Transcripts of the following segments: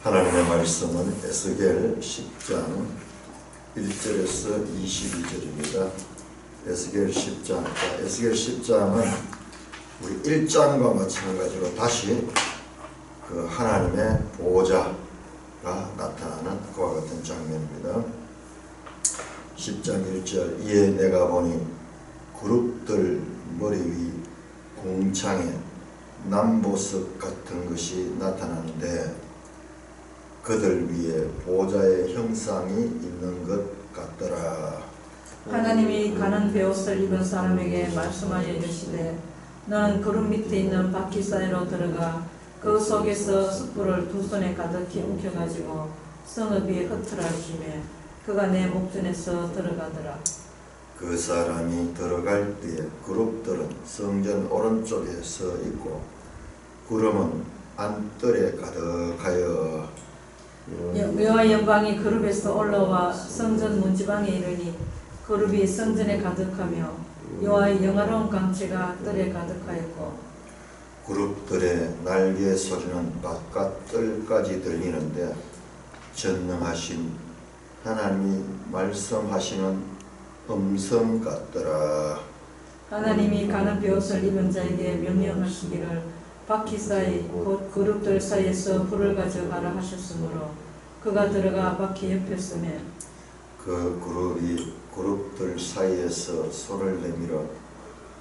하나님의 말씀은 에스겔 10장 1절에서 22절입니다. 에스겔 10장. 에스겔 10장은 우리 1장과 마찬가지로 다시 그 하나님의 보호자가 나타나는 그와 같은 장면입니다. 10장 1절. 이에 내가 보니 그룹들 머리 위 공창에 남보석 같은 것이 나타나는데 그들 위에 보호자의 형상이 있는 것 같더라. 하나님이 가는 베옷을 입은 사람에게 말씀하여 이르시되 너는 구름 밑에 있는 바퀴 사이로 들어가 그 속에서 숯불을 두 손에 가득히 움켜가지고 성읍 위에 흩어라시매 그가 내 목전에서 들어가더라. 그 사람이 들어갈 때에 그룹들은 성전 오른쪽에 서 있고 구름은 안뜰에 가득하여 여호와 영광이 그룹에서 올라와 성전 문지방에 이르니 그룹이 성전에 가득하며 여호와의 영화로운 광채가 뜰에 가득하였고 그룹들의 날개 소리는 바깥 뜰까지 들리는데 전능하신 하나님이 말씀하시는 음성 같더라. 하나님이 가는 베옷을 입은 자에게 명령하시기를 바퀴 사이 곧 그룹들 사이에서 불을 가져가라 하셨으므로 그가 들어가 바퀴 옆에 서매 그 그룹이 그룹들 사이에서 손을 내밀어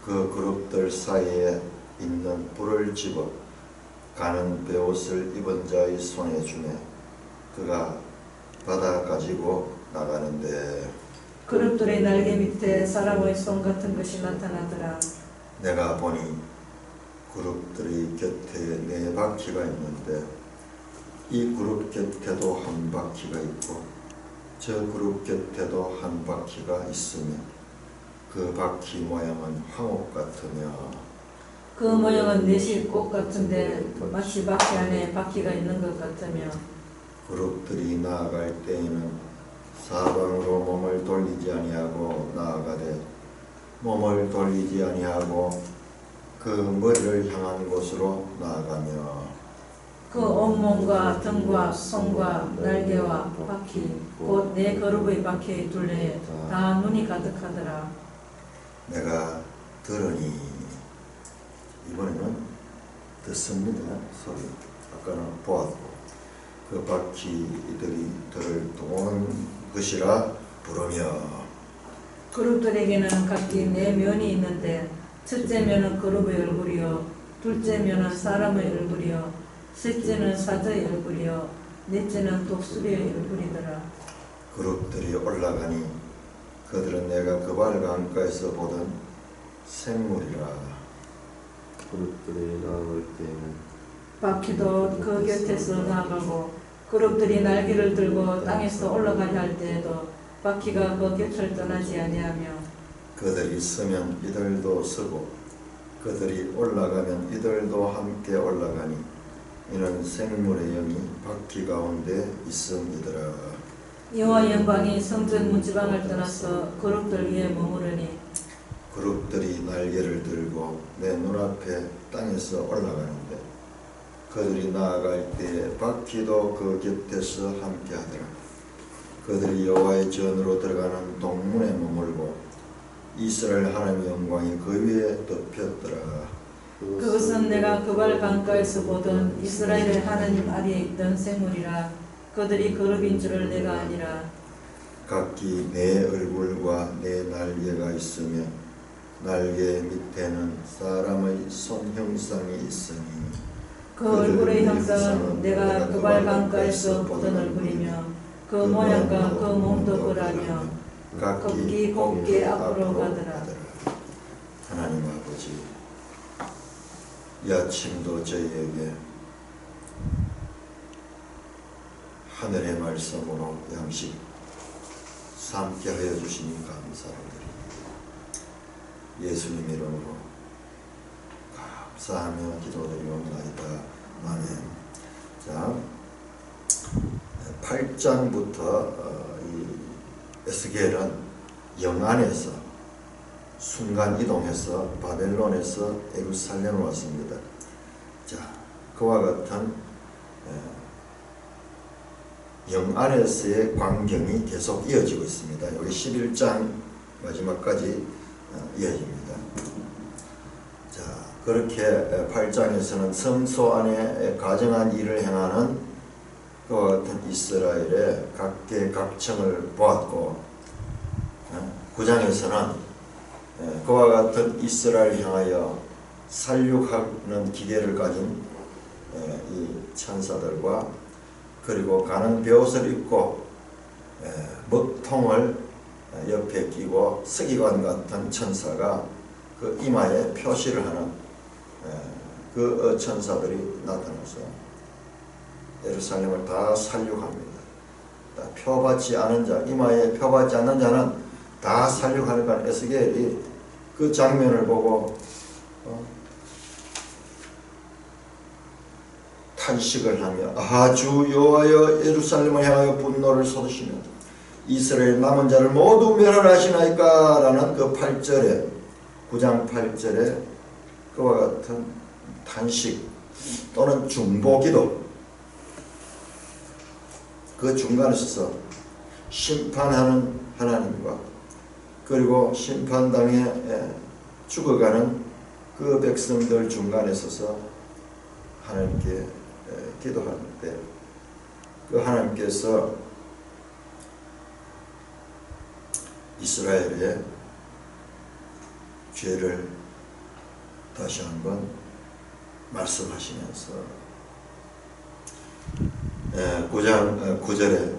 그 그룹들 사이에 있는 불을 집어 가는 베옷을 입은 자의 손에 주매 그가 받아 가지고 나가는데 그룹들의 날개 밑에 사람의 손 같은 것이 나타나더라. 내가 보니 그룹들의 곁에 네 바퀴가 있는데 이 그룹 곁에도 한 바퀴가 있고 저 그룹 곁에도 한 바퀴가 있으며 그 바퀴 모양은 황옥 같으며 그 모양은 내실꽃 같은데 마치 바퀴 안에 바퀴가 있는 것 같으며 그룹들이 나아갈 때에는 사방으로 몸을 돌리지 아니하고 나아가되 몸을 돌리지 아니하고 그 머리를 향한 곳으로 나아가며 그 온몸과 등과 손과 날개와 바퀴 곧 네 그룹의 바퀴의 둘레에 다 눈이 가득하더라. 내가 들으니 이번에는 듣습니다. 소리. 아까는 보았고 그 바퀴들이 들을 도는 것이라 부르며 그룹들에게는 각기 네 면이 있는데 첫째 면은 그룹의 얼굴이요 둘째 면은 사람의 얼굴이요 셋째는 사자의 얼굴이요 넷째는 독수리의 얼굴이더라. 그룹들이 올라가니 그들은 내가 그발 강가에서 보던 생물이라. 그룹들이 나아갈 때에는 바퀴도 그 곁에서 나아가고 그룹들이 날개를 들고 땅에서 올라가려 할 때에도 바퀴가 그 곁을 떠나지 아니하며 그들이 서면 이들도 서고 그들이 올라가면 이들도 함께 올라가니 이는 생물의 영이 바퀴 가운데 있음이더라. 여호와 영광이 성전 문지방을 떠나서 그룹들 위에 머무르니 그룹들이 날개를 들고 내 눈앞에 땅에서 올라가는데 그들이 나아갈 때에 바퀴도 그 곁에서 함께 하더라. 그들이 여호와의 전으로 들어가는 동문에 머물고 이스라엘 하나님의 영광이 그 위에 덮였더라. 그것은 내가 그발 강가에서 보던 이스라엘의 하나님 아래에 있던 생물이라. 그들이 그룹인 줄을 내가 아니라. 각기 네 얼굴과 네 날개가 있으며 날개 밑에는 사람의 손 형상이 있으니 그 얼굴의 형상은 내가 그발 강가에서 보던 얼굴이며 그 모양과 그 몸도 그라며 각기 곱게 앞으로 가더라. 하나님 아버지, 이 아침도 저희에게 하늘의 말씀으로 양식 삼게 하여 주시니 감사드립니다. 예수님 이름으로 감사하며 기도드리옵나이다. 아멘. 자, 8장부터 이 에스겔은 영안에서 순간 이동해서 바벨론에서 예루살렘으로 왔습니다. 자, 그와 같은 영 안에서의 광경이 계속 이어지고 있습니다. 여기 11장 마지막까지 이어집니다. 자, 그렇게 8장에서는 성소 안에 가정한 일을 행하는 그와 같은 이스라엘의 각계각층을 보았고, 9장에서는 그와 같은 이스라엘 향하여 살육하는 기계를 가진 이 천사들과, 그리고 가는 베옷을 입고 먹통을 옆에 끼고 서기관 같은 천사가 그 이마에 표시를 하는 그 천사들이 나타나서 예루살렘을 다 살육합니다. 표받지 않은 자, 이마에 표받지 않는 자는 다 살육하니까 에스겔이 그 장면을 보고 탄식을 하며, 주 여호와여 예루살렘을 향하여 분노를 쏟으시며 이스라엘 남은 자를 모두 멸하시나이까 라는 그 8절에 9장 8절에 그와 같은 탄식 또는 중보기도, 그 중간에 서서 심판하는 하나님과 그리고 심판당에 죽어가는 그 백성들 중간에 서서 하나님께 기도하는데, 그 하나님께서 이스라엘의 죄를 다시 한번 말씀하시면서 9장 9절에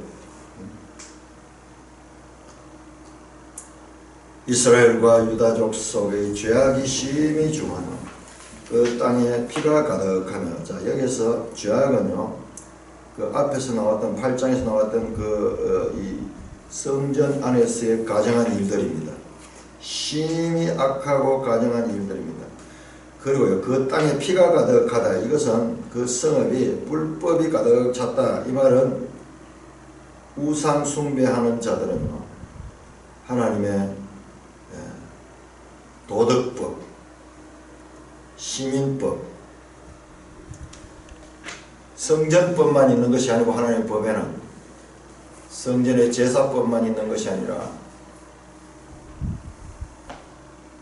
이스라엘과 유다족 속의 죄악이 심히 중하노 그 땅에 피가 가득하며, 자, 여기서 죄악은요, 그 앞에서 나왔던 8장에서 나왔던 이 성전 안에서의 가정한 일들입니다. 심히 악하고 가정한 일들입니다. 그리고요, 그 땅에 피가 가득하다, 이것은 그 성읍이 불법이 가득 찼다. 이 말은 우상 숭배하는 자들은요, 하나님의 도덕법, 시민법, 성전법만 있는 것이 아니고, 하나님의 법에는 성전의 제사법만 있는 것이 아니라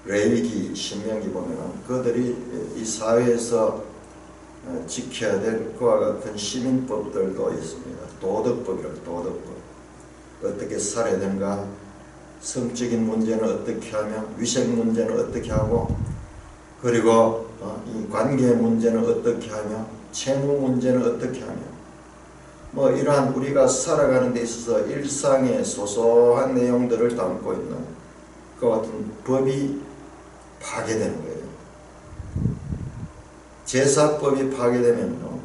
레위기, 신명기 보면 그들이 이 사회에서 지켜야 될 그와 같은 시민법들도 있습니다. 도덕법이라고, 도덕법. 어떻게 살아야 되는가, 성적인 문제는 어떻게 하며, 위생 문제는 어떻게 하고, 그리고 이 관계 문제는 어떻게 하며, 채무 문제는 어떻게 하며, 뭐 이러한 우리가 살아가는 데 있어서 일상의 소소한 내용들을 담고 있는 그 같은 법이 파괴되는 거예요. 제사법이 파괴되면요,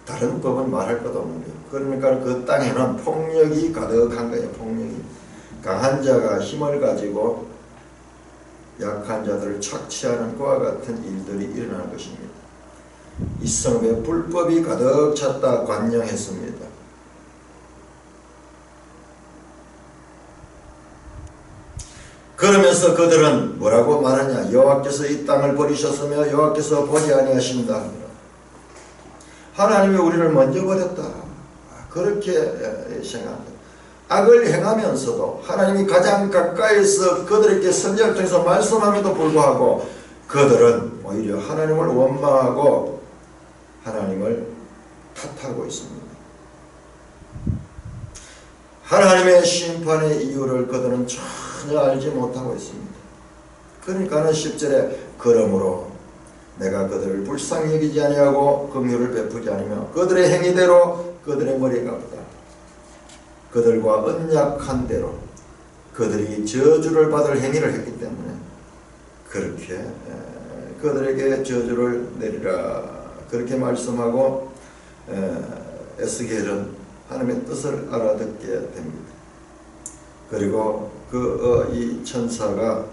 다른 법은 말할 것도 없는 거예요. 그러니까 그 땅에는 폭력이 가득한 거예요. 폭력이. 강한 자가 힘을 가지고 약한 자들을 착취하는 그와 같은 일들이 일어나는 것입니다. 이 성읍에 불법이 가득 찼다 관영했습니다. 그러면서 그들은 뭐라고 말하냐, 여호와께서 이 땅을 버리셨으며 여호와께서 보지 아니하신다. 하나님이 우리를 먼저 버렸다. 그렇게 생각합니다. 악을 행하면서도 하나님이 가장 가까이서 그들에게 선지자를 통해서 말씀함에도 불구하고 그들은 오히려 하나님을 원망하고 하나님을 탓하고 있습니다. 하나님의 심판의 이유를 그들은 전혀 알지 못하고 있습니다. 그러니까는 10절에 그러므로 내가 그들을 불쌍히 여기지 아니하고 긍휼을 베푸지 않으며 그들의 행위대로 그들의 머리가 아프다. 그들과 언약한 대로 그들이 저주를 받을 행위를 했기 때문에 그렇게 그들에게 저주를 내리라, 그렇게 말씀하고 에스겔은 하나님의 뜻을 알아듣게 됩니다. 그리고 이 천사가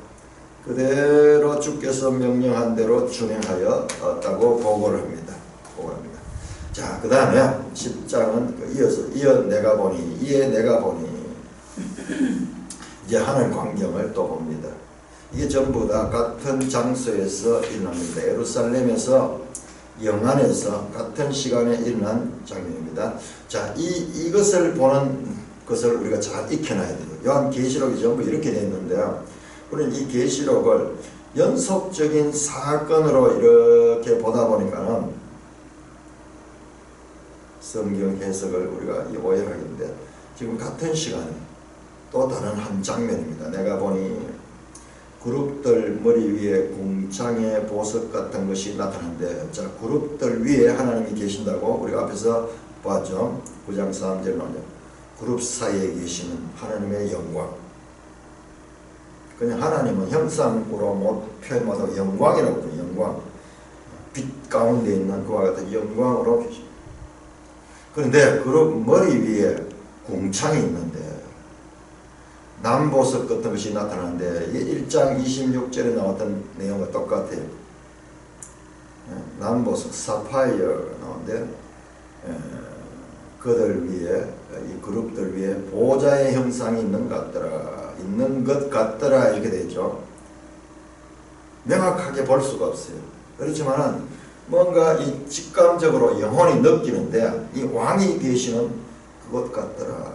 그대로 주께서 명령한 대로 준행하였다고 보고를 합니다. 자, 그 다음에 10장은 이어서 이에 내가 보니 이제 하늘 광경을 또 봅니다. 이게 전부 다 같은 장소에서 일어납니다. 예루살렘에서 영안에서 같은 시간에 일어난 장면입니다. 자, 이것을 보는 것을 우리가 잘 익혀놔야 돼요. 요한계시록이 전부 이렇게 되어 있는데요. 우리는 이 계시록을 연속적인 사건으로 이렇게 보다 보니까는 성경 해석을 우리가 오해하겠는데, 지금 같은 시간에 또 다른 한 장면입니다. 내가 보니 그룹들 머리 위에 궁창의 보석 같은 것이 나타나는데, 자, 그룹들 위에 하나님이 계신다고 우리가 앞에서 봤죠. 9장 3절 나오죠. 그룹 사이에 계시는 하나님의 영광. 그냥 하나님은 형상으로 못 표현 못하고 영광이라고 해요. 영광. 빛 가운데 있는 그와 같은 영광으로 계십니다. 그런데 그룹 머리 위에 궁창이 있는데, 남보석 같은 것이 나타나는데, 1장 26절에 나왔던 내용과 똑같아요. 남보석, 사파이어가 나오는데, 그들 위에, 이 그룹들 위에 보좌의 형상이 있는 것 같더라 이렇게 되죠. 명확하게 볼 수가 없어요. 그렇지만은 뭔가 이 직감적으로 영혼이 느끼는데, 이 왕이 계시는 그것 같더라.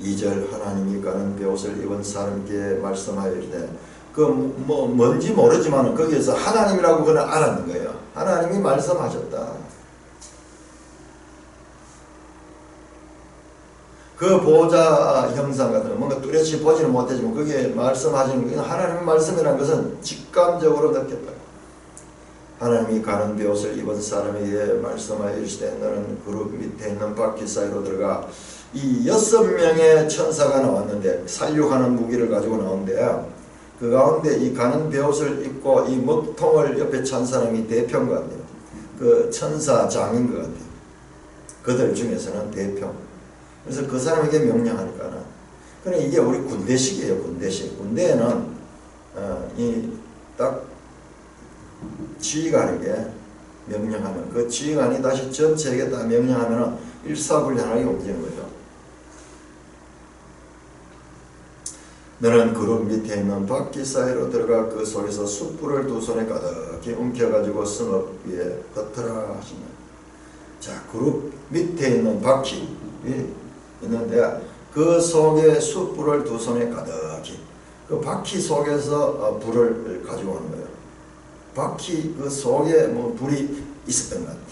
2절 하나님이 가는 베옷을 입은 사람께 말씀하여 이르되, 뭔지 모르지만 거기에서 하나님이라고 그는 알았는 거예요. 하나님이 말씀하셨다. 그 보좌 형상 같은 거 뭔가 뚜렷이 보지는 못하지만 거기에 말씀하시는 거, 하나님의 말씀이라는 것은 직감적으로 느꼈다. 하나님이 가는 베옷을 입은 사람에게 말씀하여 이르시되, 너는 그룹 밑에 있는 바퀴 사이로 들어가. 이 6명의 천사가 나왔는데, 살육하는 무기를 가지고 나오는데, 그 가운데 이 가는 베옷을 입고 이 먹통을 옆에 찬 사람이 대표인 것 같아요. 그 천사장인 것 같아요. 그들 중에서는 대표. 그래서 그 사람에게 명령하니까는, 그래 이게 우리 군대식이에요. 군대식. 군대에는 이 딱 지휘관에게 명령하면, 그 지휘관이 다시 전체에게 다 명령하면 일사불란하게 움직이는 거죠. 너는 그룹 밑에 있는 바퀴 사이로 들어가 그 속에서 숯불을 두 손에 가득히 움켜가지고 성읍 위에 흩어라 하시네. 자, 그룹 밑에 있는 바퀴 있는데, 그 속에 숯불을 두 손에 가득히, 그 바퀴 속에서 불을 가지고 오는 거예요. 바퀴 그 속에 뭐 불이 있었던 것 같아요.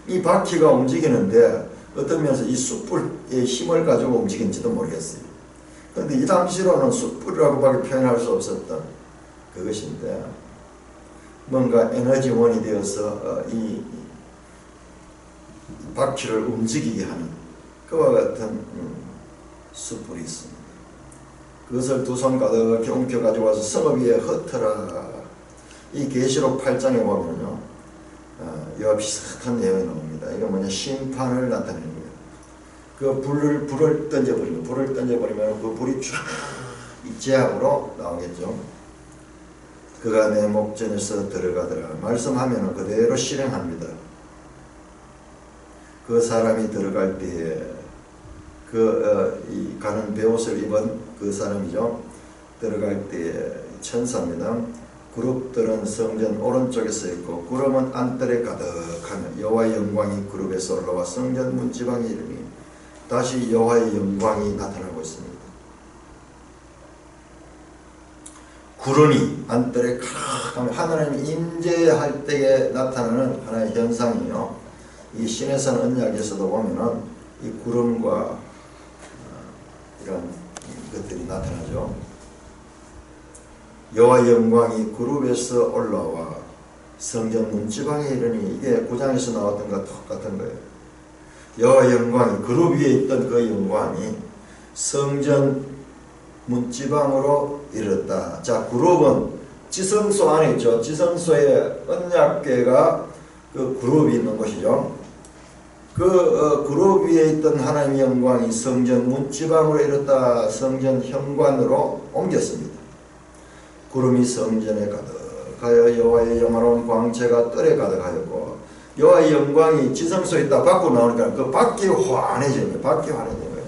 이 바퀴가 움직이는데 어떤 면에서 이 숯불의 힘을 가지고 움직인지도 모르겠어요. 그런데 이 당시로는 숯불이라고밖에 표현할 수 없었던 그것인데, 뭔가 에너지원이 되어서 이 바퀴를 움직이게 하는 그와 같은 숯불이 있습니다. 그것을 두 손 가득히 움켜가지고 와서 성읍 위에 흩어라. 이 계시록 8장에 보면요, 이와 비슷한 내용이 나옵니다. 이거 뭐냐, 심판을 나타내는 거예요. 그 불을 던져버리면, 그 불이 쫙 제압으로 나오겠죠. 그가 내 목전에서 들어가더라. 말씀하면 그대로 실행합니다. 그 사람이 들어갈 때에 이 가는 베옷을 입은 그 사람이죠. 들어갈 때에 천사입니다. 그룹들은 성전 오른쪽에 서 있고, 구름은 안뜰에 가득하며 여호와의 영광이 그룹에서 올라와 성전 문지방에 이르니, 다시 여호와의 영광이 나타나고 있습니다. 구름이 안뜰에 가득하며 하나님이 임재할 때에 나타나는 하나의 현상이요. 이 신해산 언약에서도 보면은 이 구름과 이런 것들이 나타나죠. 여호와의 영광이 그룹에서 올라와 성전 문지방에 이르니, 이게 9장에서 나왔던 것과 똑같은 거예요. 여호와의 영광이, 그룹 위에 있던 그 영광이 성전 문지방으로 이르렀다. 자, 그룹은 지성소 안에 있죠. 지성소에 언약궤가 그 그룹이 있는 곳이죠. 그 그룹 위에 있던 하나님의 영광이 성전 문지방으로 이르렀다. 성전 현관으로 옮겼습니다. 구름이 성전에 가득하여 여호와의 영화로운 광채가 뜰에 가득하였고, 여호와의 영광이 지성소에 있다 밖으로 나오니까 그 밖이 환해지는 거예요. 밖이 환해지는 거예요.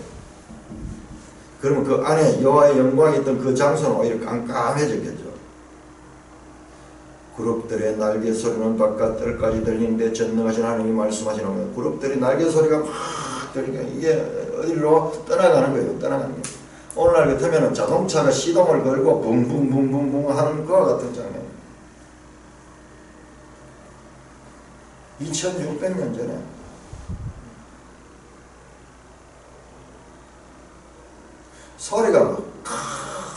그러면 그 안에 여호와의 영광이 있던 그 장소는 오히려 깜깜해졌겠죠. 그룹들의 날개 소리는 바깥 뜰까지 들리는데 전능하신 하나님이 말씀하시는 거예요. 그룹들이 날개 소리가 막 들리니까 이게 어디로 떠나가는 거예요. 떠나가는 거예요. 오늘날 같으면 자동차가 시동을 걸고 붕붕붕붕붕 하는 것과 같은 장면. 2600년 전에 소리가 막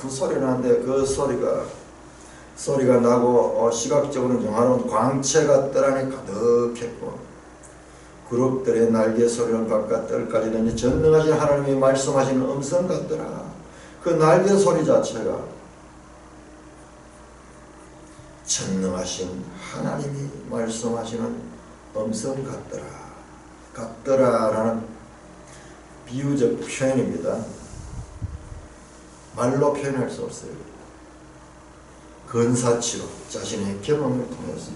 큰 소리가 나는데 그 소리가 나고 시각적으로는 영화로운 광채가 뜰 안에 가득했고 그룹들의 날개 소리는 바깥 뜰까지는 전능하신 하나님이 말씀하시는 음성 같더라. 그 날개 소리 자체가 전능하신 하나님이 말씀하시는 음성 같더라라는 비유적 표현입니다. 말로 표현할 수 없어요. 근사치로 자신의 경험을 통해서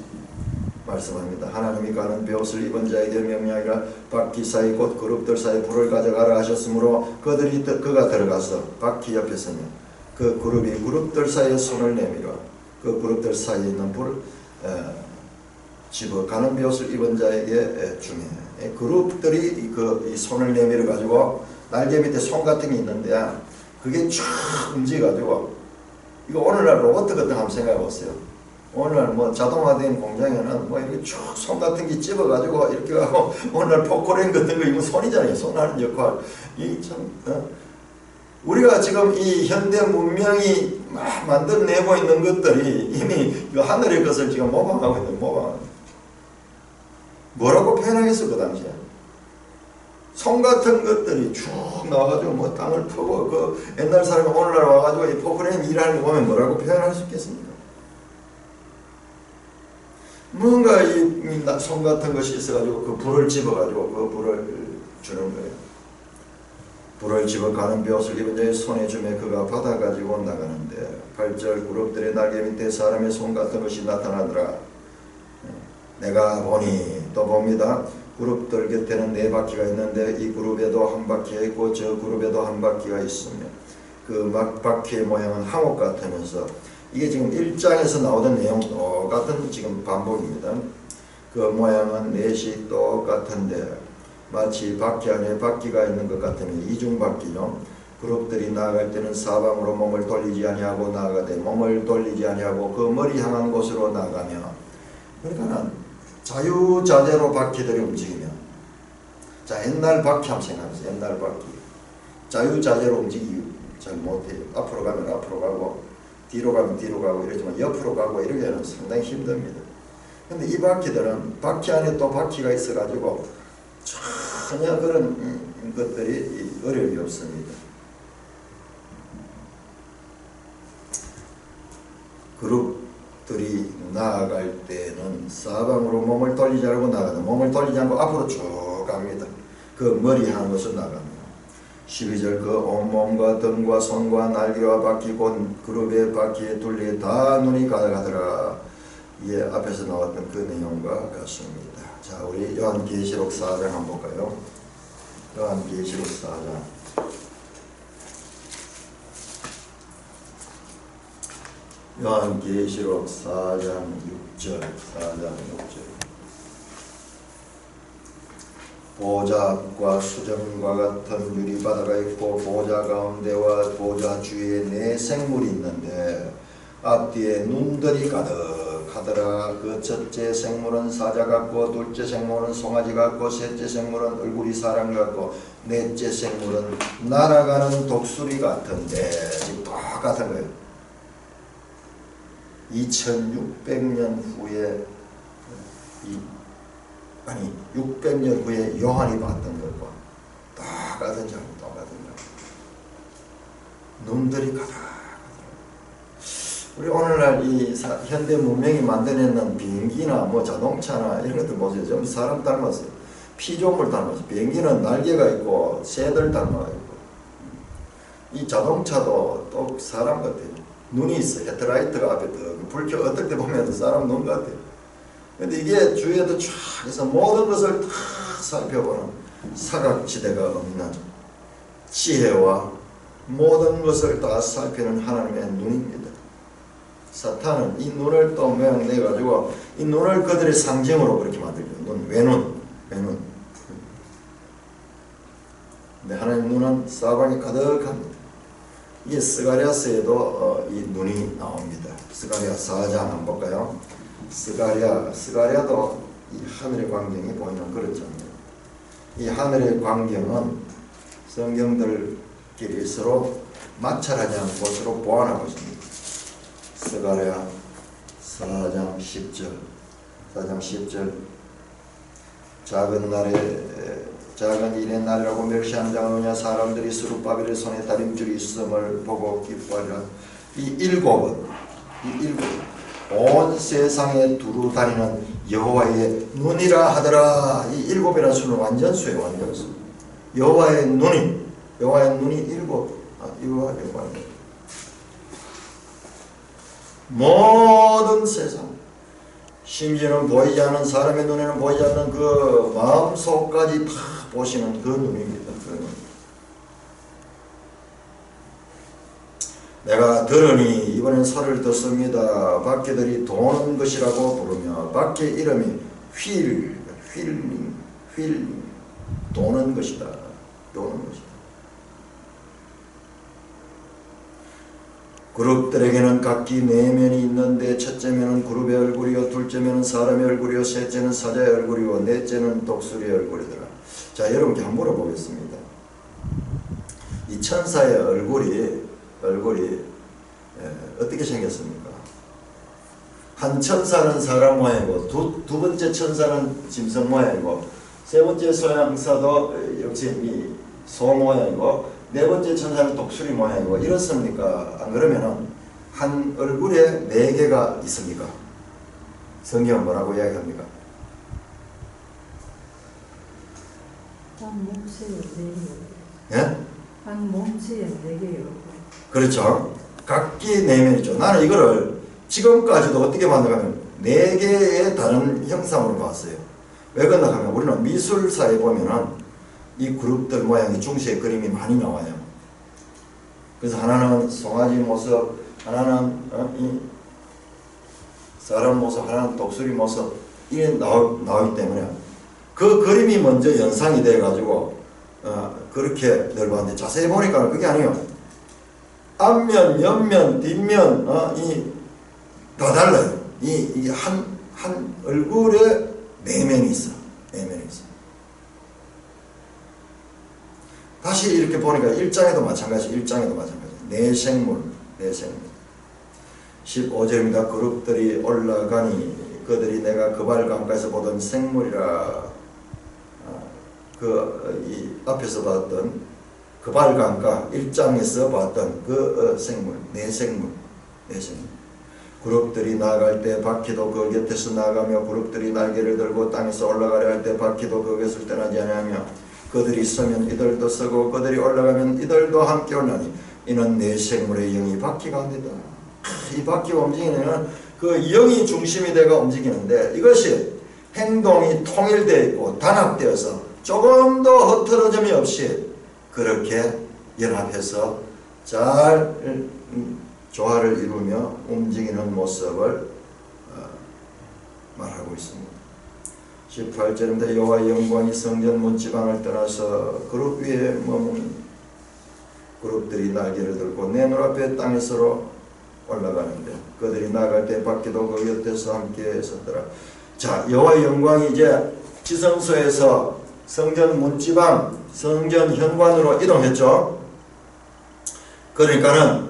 말씀합니다. 하나님이 가는 베옷을 입은 자에게 명령하기를 바퀴 사이 곧 그룹들 사이 불을 가져가라 하셨으므로 그가 들어가서 바퀴 옆에 서며 그 그룹들 사이에 손을 내밀어 그 그룹들 사이에 있는 불을 집어 가는 베옷을 입은 자에게 주며 그룹들이 이 손을 내밀어 가지고 날개 밑에 손 같은 게 있는데 그게 쫙 움직여가지고 이거 오늘날 로봇 같은 거 한번 생각해 보세요. 오늘날 뭐 자동화된 공장에는 뭐 이렇게 쭉 손 같은 게 집어가지고 이렇게 하고 오늘날 포크레인 같은 거 이거 손이잖아요. 손 하는 역할. 이 참 우리가 지금 이 현대 문명이 막 만들어내고 있는 것들이 이미 그 하늘의 것을 지금 모방하고 있는 모방. 뭐라고 표현하겠어 그 당시에? 손 같은 것들이 쭉 나와가지고 뭐 땅을 퍼고 그 옛날 사람이 오늘날 와가지고 이 포크레인 일하는 거 보면 뭐라고 표현할 수 있겠습니까? 뭔가 이 손 같은 것이 있어가지고 그 불을 집어가지고 그 불을 주는 거예요. 불을 집어 가는 베옷을 입은 자의 손에 주매 그가 받아가지고 나가는데 8절 그룹들의 날개 밑에 사람의 손 같은 것이 나타나더라. 내가 보니 또 봅니다. 그룹들 곁에는 4바퀴가 있는데 이 그룹에도 한 바퀴가 있고 저 그룹에도 한 바퀴가 있으며 그 바퀴의 모양은 항옥 같으면서 이게 지금 1장에서 나오던 내용 똑같은 지금 반복입니다. 그 모양은 넷이 똑같은데 마치 바퀴 안에 바퀴가 있는 것 같으면 이중바퀴죠. 그룹들이 나아갈 때는 사방으로 몸을 돌리지 아니하고 나아가되 몸을 돌리지 아니하고 그 머리 향한 곳으로 나가며 그러니까 자유자재로 바퀴들이 움직이며 자 옛날 바퀴 한번 생각해보세요. 옛날 바퀴 자유자재로 움직이기 잘 못해요. 앞으로 가면 앞으로 가고 뒤로 가면 뒤로 가고 이러지만 옆으로 가고 이렇게 하면 상당히 힘듭니다. 근데 이 바퀴들은 바퀴 안에 또 바퀴가 있어가지고 전혀 그런 것들이 어려움이 없습니다. 그룹들이 나아갈 때는 사방으로 몸을 돌리지 않고 나가다. 몸을 돌리지 않고 앞으로 쭉 갑니다. 그 머리 향한 곳으로 나갑니다. 12절 그 온몸과 등과 손과 날개와 바퀴 곧 그룹의 바퀴에 둘레에 다 눈이 가득하더라. 이게 앞에서 나왔던 그 내용과 같습니다. 자, 우리 요한계시록 4장 한번 볼까요? 요한계시록 4장. 요한계시록 4장 6절. 4장 6절. 보좌과 수정과 같은 유리바다가 있고 보좌 가운데와 보좌 주위에 4 생물이 있는데 앞뒤에 눈들이 가득하더라. 그 첫째 생물은 사자 같고 둘째 생물은 송아지 같고 셋째 생물은 얼굴이 사람 같고 넷째 생물은 날아가는 독수리 같은데 똑같은 거예요. 2600년 후에 600년 후에 요한이 봤던 것과 똑같은 점, 똑같은 점. 눈들이 가득하더라. 우리 오늘날 이 현대 문명이 만들어내는 비행기나 뭐 자동차나 이런 것들 보세요. 전부 사람 닮았어요. 피조물 닮았어요. 비행기는 날개가 있고 새들 닮아 있고 이 자동차도 또 사람 같아요. 눈이 있어. 헤드라이트가 앞에 불 켜 어떨 때 보면 사람 눈 같아요. 근데 이게 주위에도 쫙 해서 모든 것을 다 살펴보는 사각지대가 없는 지혜와 모든 것을 다 살피는 하나님의 눈입니다. 사탄은 이 눈을 또 모양 내가지고 이 눈을 그들의 상징으로 그렇게 만들죠. 눈, 외눈. 근데 하나님 눈은 사방이 가득합니다. 이게 스가랴서에도 이 눈이 나옵니다. 스가랴 4장 한번 볼까요? 스가랴도 이 하늘의 광경이 보이는 그런 장면. 이 하늘의 광경은 성경들끼리 서로 마찰하지 않은 곳으로 보완하고 있습니다. 스가랴 4장 10절 작은 일의 날이라고 멸시한 자가 누냐 사람들이 스룹바벨의 손에 다림줄이 있음을 보고 기뻐하리라. 이 일곱은 온 세상에 두루 다니는 여호와의 눈이라 하더라. 이 일곱이라는 수는 완전수예요. 완전수. 여호와의 눈이 일곱. 여호와의 모든 세상, 심지어는 보이지 않는 사람의 눈에는 보이지 않는 그 마음속까지 다 보시는 그 눈입니다. 그 눈. 내가 들으니 이번엔 설을 듣습니다. 바퀴들이 도는 것이라고 부르며 바퀴 이름이 휠 도는 것이다. 그룹들에게는 각기 네 면이 있는데 첫째 면은 그룹의 얼굴이요 둘째면은 사람의 얼굴이요 셋째는 사자의 얼굴이요 넷째는 독수리의 얼굴이더라. 자, 여러분께 한번 물어보겠습니다. 이 천사의 얼굴이 어떻게 생겼습니까? 한 천사는 사람 모양이고 두 번째 천사는 짐승 모양이고 세 번째 소양사도 역시 이 소 모양이고 네 번째 천사는 독수리 모양이고 이렇습니까? 안 그러면은 한 얼굴에 네 개가 있습니까? 성경은 뭐라고 이야기합니까? 한 몸체에 네 개. 예? 한 몸체에 네 개요. 그렇죠. 각기 네 면이죠. 나는 이거를 지금까지도 어떻게 만들냐면 네 개의 다른 형상으로 봤어요. 왜 그러나 하면 우리는 미술사에 보면은 이 그룹들 모양이 중시의 그림이 많이 나와요. 그래서 하나는 송아지 모습, 하나는 이 사람 모습, 하나는 독수리 모습 이게 나오기 때문에 그 그림이 먼저 연상이 돼가지고 그렇게 늘 봤는데 자세히 보니까 그게 아니에요. 앞면, 옆면, 뒷면 다 달라요. 이 한 얼굴에 네 면이 있어. 다시 이렇게 보니까 1장에도 마찬가지. 네 생물. 15절입니다. 그룹들이 올라가니 그들이 내가 그발 강가에서 보던 생물이라. 이 앞에서 봤던 그발 강가 1장에서 봤던 그 생물. 네 생물. 그룹들이 나아갈 때 바퀴도 그 곁에서 나가며 그룹들이 날개를 들고 땅에서 올라가려 할 때 바퀴도 그 곁을 떠나지 아니하며 그들이 서면 이들도 서고 그들이 올라가면 이들도 함께 올라니 이는 네 생물의 영이 바퀴 가운데다. 이 바퀴가 움직이는 그 영이 중심이 되어 움직이는데 이것이 행동이 통일되어 있고 단합되어서 조금도 흐트러짐이 없이 그렇게 연합해서 잘 조화를 이루며 움직이는 모습을 말하고 있습니다. 18절입니다. 여호와의 영광이 성전 문지방을 떠나서 그룹 위에 머무니 그룹들이 날개를 들고 내 눈앞에 땅에서로 올라가는데 그들이 나갈 때 바퀴도 그 곁에서 함께 섰더라. 자, 여호와의 영광이 이제 지성소에서 성전 문지방, 성전 현관으로 이동했죠. 그러니까는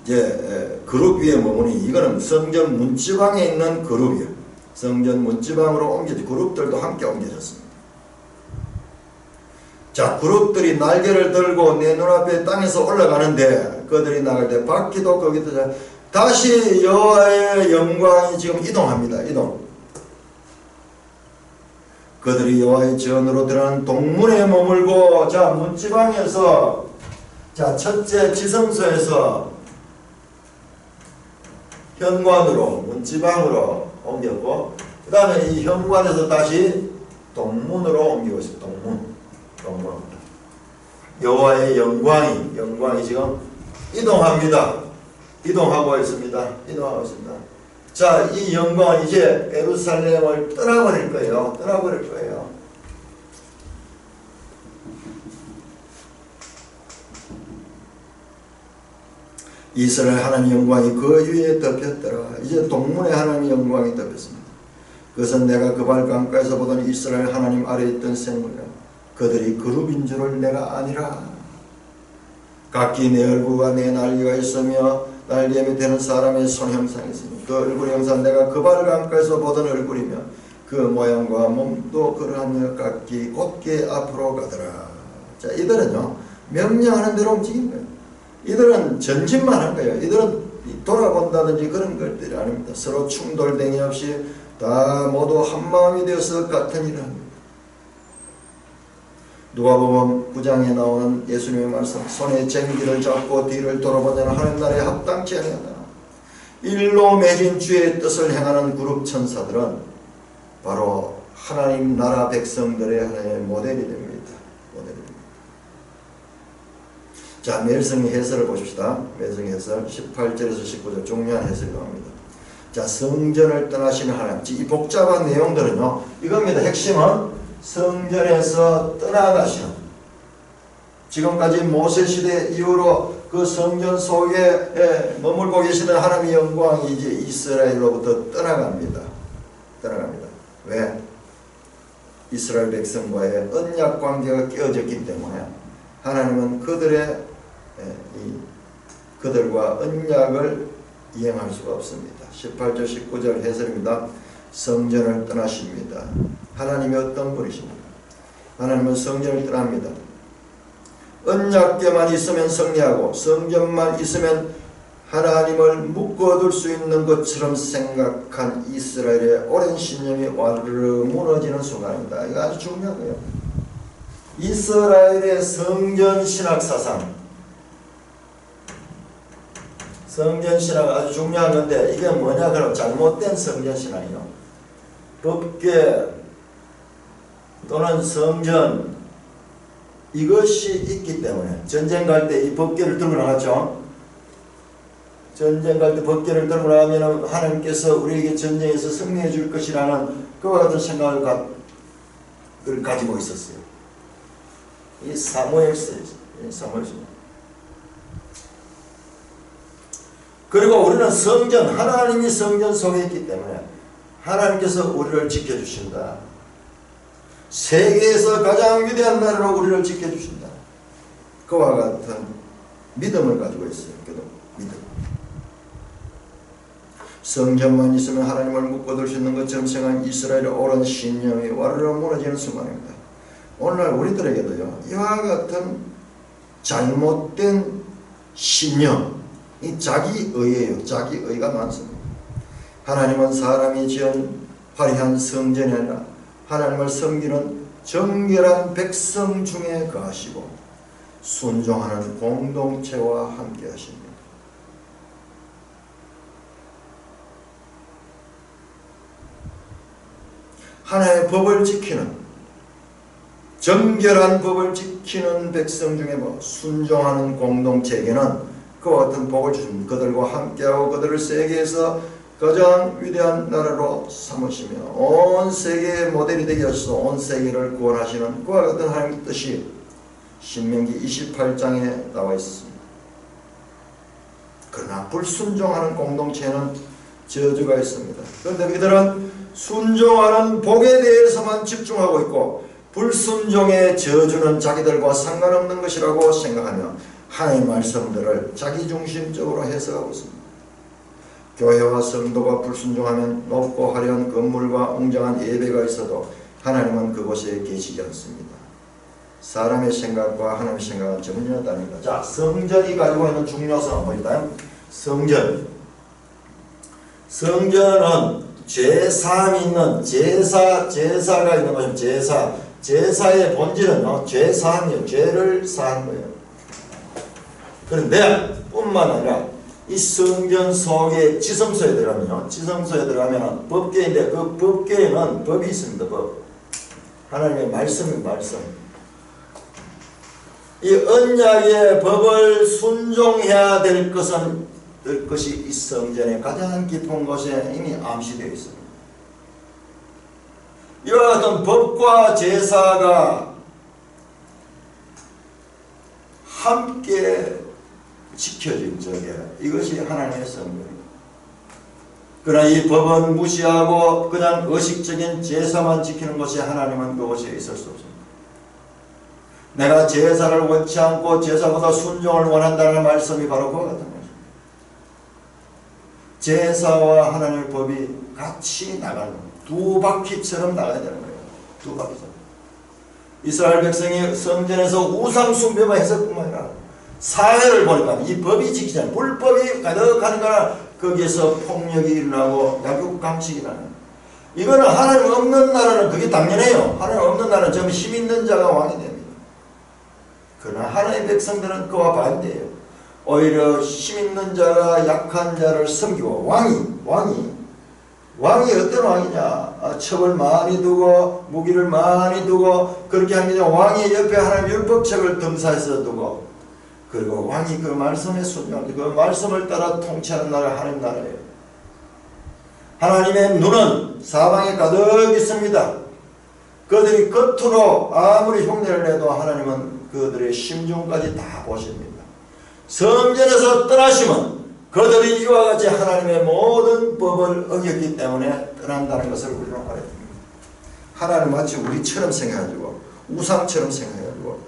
이제 그룹 위에 머무니 이거는 성전 문지방에 있는 그룹이에요. 성전 문지방으로 옮겨지 그룹들도 함께 옮겨졌습니다. 자, 그룹들이 날개를 들고 내 눈앞에 땅에서 올라가는데 그들이 나갈 때 바퀴도 거기서 다시 여호와의 영광이 지금 이동합니다. 그들이 여호와의 전으로 들어가는 동문에 머물고 자, 문지방에서 자, 첫째 지성소에서 현관으로 문지방으로 옮겼고 그 다음에 이 현관에서 다시 동문으로 옮기고 있습니다. 동문. 여호와의 영광이 지금 이동합니다. 이동하고 있습니다. 이동하고 있습니다. 자, 이 영광은 이제 예루살렘을 떠나버릴 거예요. 떠나버릴 거예요. 이스라엘 하나님 영광이 그 위에 덮였더라. 이제 동문의 하나님 영광이 덮였습니다. 그것은 내가 그 발 강가에서 보던 이스라엘 하나님 아래에 있던 생물이라. 그들이 그룹인 줄을 내가 아니라. 각기 내 얼굴과 내 날개가 있으며 날개 밑에는 사람의 손 형상이 있으니 그 얼굴 형상 내가 그 발 강가에서 보던 얼굴이며 그 모양과 몸도 그러하며 각기 곧게 앞으로 가더라. 자, 이들은요 명령하는 대로 움직인 거예요. 이들은 전진만 한 거예요. 이들은 돌아본다든지 그런 것들이 아닙니다. 서로 충돌댕이 없이 다 모두 한마음이 되어서 같은 일을 합니다. 누가복음 9장에 나오는 예수님의 말씀, 손에 쟁기를 잡고 뒤를 돌아본 자는 하나님 나라에 합당치 아니하다. 일로 맺은 주의 뜻을 행하는 그룹 천사들은 바로 하나님 나라 백성들의 하나의 모델이 됩니다. 모델입니다. 자, 멜성의 해설을 보십시다. 멜성의 해설 18절에서 19절 중요한 해설이 나옵니다. 자, 성전을 떠나시는 하나님. 이 복잡한 내용들은요 이겁니다. 핵심은 성전에서 떠나가시는, 지금까지 모세시대 이후로 그 성전 속에 머물고 계시는 하나님의 영광이 이제 이스라엘로부터 떠나갑니다. 떠나갑니다. 왜? 이스라엘 백성과의 언약 관계가 깨어졌기 때문에 하나님은 그들과 언약을 이행할 수가 없습니다. 18절 19절 해설입니다. 성전을 떠나십니다. 하나님이 어떤 분이십니까? 하나님은 성전을 떠납니다. 언약궤만 있으면 승리하고 성전만 있으면 하나님을 묶어둘 수 있는 것처럼 생각한 이스라엘의 오랜 신념이 와르르 무너지는 순간입니다. 이거 아주 중요하고요. 이스라엘의 성전 신학 사상, 성전 신학 아주 중요한 건데 이게 뭐냐? 그럼 잘못된 성전 신학이요. 법궤 또는 성전 이것이 있기 때문에 전쟁 갈 때 이 법궤를 들고 나갔죠. 전쟁 갈 때 법궤를 들고 나가면 하나님께서 우리에게 전쟁에서 승리해 줄 것이라는 그와 같은 생각을 가지고 있었어요. 이 사무엘서입니다. 그리고 우리는 성전, 하나님이 성전 속에 있기 때문에 하나님께서 우리를 지켜주신다. 세계에서 가장 위대한 나라로 우리를 지켜주신다. 그와 같은 믿음을 가지고 있어요. 믿음. 성전만 있으면 하나님을 묶어둘 수 있는 것처럼 생각한 이스라엘의 오랜 신념이 와르르 무너지는 순간입니다. 오늘날 우리들에게도요 이와 같은 잘못된 신념, 이 자기의예요. 자기의가 많습니다. 하나님은 사람이 지은 화려한 성전이 아니라 하나님을 섬기는 정결한 백성 중에 거하시고 순종하는 공동체와 함께 하십니다. 하나님의 법을 지키는, 정결한 법을 지키는 백성 중에 순종하는 공동체에게는 그와 같은 복을 주십니다. 그들과 함께하고 그들을 세계에서 가장 위대한 나라로 삼으시며 온 세계의 모델이 되게 하셔서 온 세계를 구원하시는 그와 같은 하나님의 뜻이 신명기 28장에 나와 있습니다. 그러나 불순종하는 공동체에는 저주가 있습니다. 그런데 이들은 순종하는 복에 대해서만 집중하고 있고 불순종의 저주는 자기들과 상관없는 것이라고 생각하며 하나님의 말씀들을 자기중심적으로 해석하고 있습니다. 교회와 성도가 불순종하면 높고 화려한 건물과 웅장한 예배가 있어도 하나님은 그곳에 계시지 않습니다. 사람의 생각과 하나님의 생각은 전혀 다릅니다. 자, 성전이 가지고 있는 중요성은 뭐일까요? 성전은 죄사함이 있는 제사가 있는 것입니다. 제사의 본질은 죄사함이에요. 죄를 사하는 거예요. 그런데 뿐만 아니라 이 성전 속에 지성소에 들어가면 법궤인데 그 법궤에는 법이 있습니다. 법. 하나님의 말씀입니다. 말씀. 이 언약의 법을 순종해야 될 것은 뜰 것이 이 성전의 가장 깊은 곳에 이미 암시되어 있습니다. 이와 같은 법과 제사가 함께 지켜진 적에 이것이 하나님의 성전입니다. 그러나 이 법은 무시하고 그냥 의식적인 제사만 지키는 것이 하나님은 그곳에 있을 수 없습니다. 내가 제사를 원치 않고 제사보다 순종을 원한다는 말씀이 바로 그와 같은 것입니다. 제사와 하나님의 법이 같이 나가는 겁니다. 두 바퀴처럼 나가야 되는 거예요. 두 바퀴처럼. 이스라엘 백성이 성전에서 우상 숭배만 했을 뿐만 아니라 사회를 보니까 이 법이 지키지 않는 불법이 가득하는 거나 거기에서 폭력이 일어나고 약육강식이 일어나는 이거는 하나님 없는 나라는 그게 당연해요. 하나님 없는 나라는 전부 힘 있는 자가 왕이 됩니다. 그러나 하나님의 백성들은 그와 반대예요. 오히려 힘 있는 자가 약한 자를 섬기고 왕이 어떤 왕이냐? 첩을 많이 두고 무기를 많이 두고 그렇게 합니다. 왕이 옆에 하나님 율법책을 등사해서 두고 그리고 왕이 그 말씀에 순종하고 그 말씀을 따라 통치하는 나라가 하나님 나라예요. 하나님의 눈은 사방에 가득 있습니다. 그들이 겉으로 아무리 흉내를 내도 하나님은 그들의 심중까지 다 보십니다. 성전에서 떠나시면 그들이 이와 같이 하나님의 모든 법을 어겼기 때문에 떠난다는 것을 우리는 알아야 됩니다. 하나님 마치 우리처럼 생각해가지고 우상처럼 생각해가지고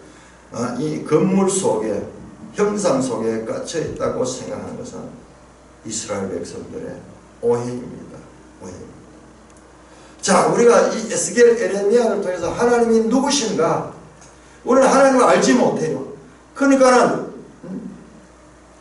이 건물 속에 형상 속에 갇혀 있다고 생각하는 것은 이스라엘 백성들의 오해입니다. 오해입니다. 자, 우리가 이 에스겔 에레미야를 통해서 하나님이 누구신가? 우리는 하나님을 알지 못해요. 그러니까는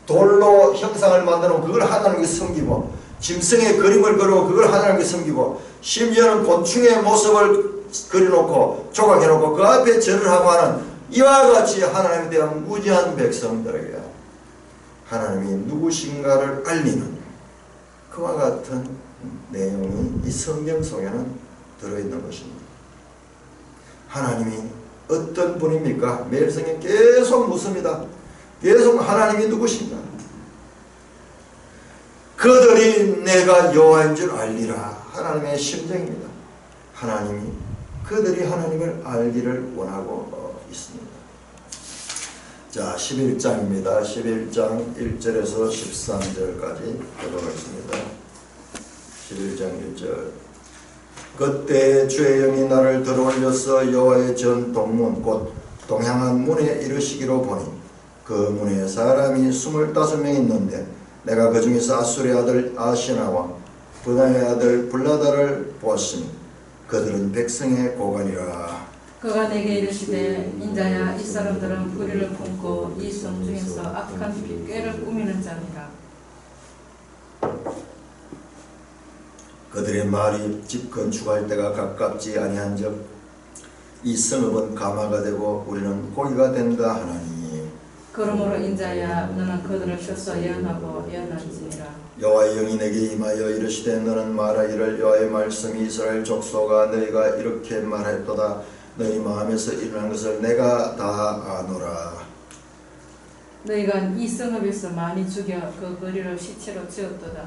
돌로 형상을 만들어 그걸 하나님께 섬기고 짐승의 그림을 그리고 그걸 하나님께 섬기고 심지어는 곤충의 모습을 그려놓고 조각해놓고 그 앞에 절을 하고 하는 이와 같이 하나님에 대한 무지한 백성들에게 하나님이 누구신가를 알리는 그와 같은 내용이 이 성경 속에는 들어있는 것입니다. 하나님이 어떤 분입니까? 매일 성경 계속 묻습니다. 계속 하나님이 누구신가? 그들이 내가 여호와인 줄 알리라. 하나님의 심정입니다. 하나님이 그들이 하나님을 알기를 원하고 있습니다. 자, 11장입니다. 11장 1절에서 13절까지 보도록하겠습니다. 11장 1절. 그때 주의 영이 나를 들어올려서 여호와의 전 동문 곧 동향한 문에 이르시기로 보니 그 문에 사람이 25명 있는데 내가 그 중에서 아수리의 아들 아시나와 분하의 아들 블라다를 보았으니 그들은 백성의 고관이라. 그가 내게 이르시되 인자야 이 사람들은 불의를 품고 이 성 중에서 악한 꾀를 꾸미는 자니라. 그들의 말이 집 건축할 때가 가깝지 아니한즉 이 성읍은 가마가 되고 우리는 고기가 된다 하나니. 그러므로 인자야 너는 그들을 쳐서 예언하고 예언할지니라. 여호와의 영이 내게 임하여 이르시되 너는 말하기를 여호와의 말씀이 이스라엘 족속아 너희가 이렇게 말했도다. 너희 마음에서 일어난 것을 내가 다 아노라. 너희가 이 성읍에서 많이 죽여 그 거리를 시체로 지었도다.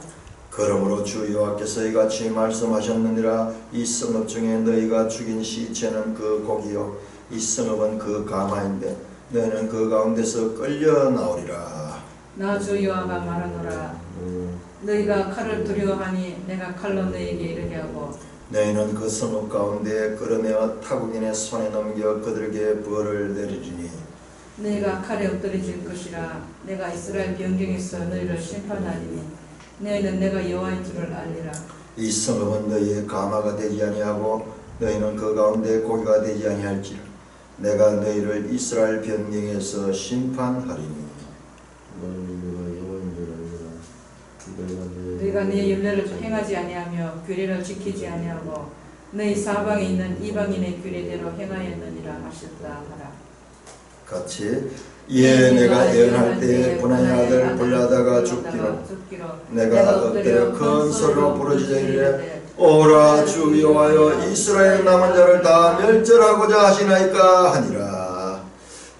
그러므로 주 여호와께서 이같이 말씀하셨느니라. 이 성읍 중에 너희가 죽인 시체는 그 고기요 이 성읍은 그 가마인데 너희는 그 가운데서 끌려 나오리라. 나 주 여호와가 말하노라. 너희가 칼을 두려워하니 내가 칼로 너희에게 이르게 하고 너희는 그 성읍 가운데 끌어내어 타국인의 손에 넘겨 그들에게 벌을 내리리니 너희가 칼에 엎드려질 것이라. 내가 이스라엘 변경에서 너희를 심판하리니 너희는 내가 여호와인 줄을 알리라. 이 성읍은 너희의 가마가 되지 아니하고 너희는 그 가운데 고기가 되지 아니할지라. 내가 너희를 이스라엘 변경에서 심판하리니. 너희가 네 윤례를 행하지 아니하며 규례를 지키지 아니하고 너희 사방에 있는 이방인의 규례대로 행하였느니라 하셨다 하라. 같이 이에 내가 예언할 때에 분하의 아들 블라다가 죽기로 내가 엎드려 큰 소리로 부르짖어 이르되 오라 주 여호와여 이스라엘 남은 자를 다 멸절하고자 하시나이까 하니라.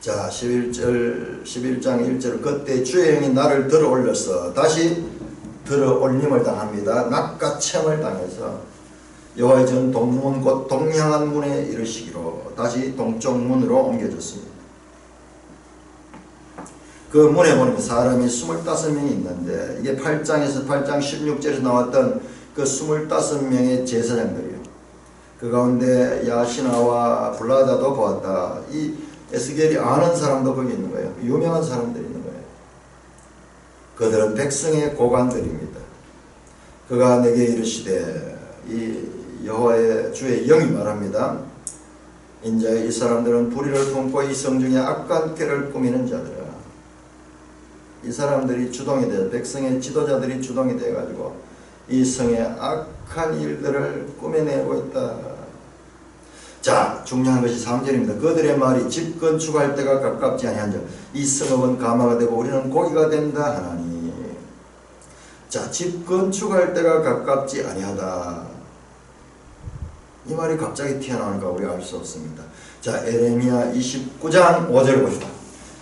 자, 11장 1절 그때 주의 영이 나를 들어 올려서 다시 들어 올림을 당합니다. 낚아챔을 당해서 여호와의 전 동문 곧 동향한 문에 이르시기로 다시 동쪽 문으로 옮겨졌습니다. 그 문에 보면 사람이 25명이 있는데 이게 8장에서 8장 16절에서 나왔던 그 25명의 제사장들이에요. 그 가운데 야시나와 블라다도 보았다. 이 에스겔이 아는 사람도 거기 있는 거예요. 유명한 사람들이 있는 거예요. 그들은 백성의 고관들입니다. 그가 내게 이르시되 이 여호와의 주의 영이 말합니다. 이제 이 사람들은 불의를 품고 이 성중에 악한 꾀를 꾸미는 자들아. 이 사람들이 주동이 돼 백성의 지도자들이 주동이 돼 가지고 이 성에 악한 일들을 꾸며내고 있다. 자, 중요한 것이 3절입니다. 그들의 말이 집 건축할 때가 가깝지 아니한즉 이 성읍은 가마가 되고 우리는 고기가 된다 하나니. 자, 집 건축할 때가 가깝지 아니하다. 이 말이 갑자기 튀어나오니까 우리가 알 수 없습니다. 자, 에레미야 29장 5절 봅시다.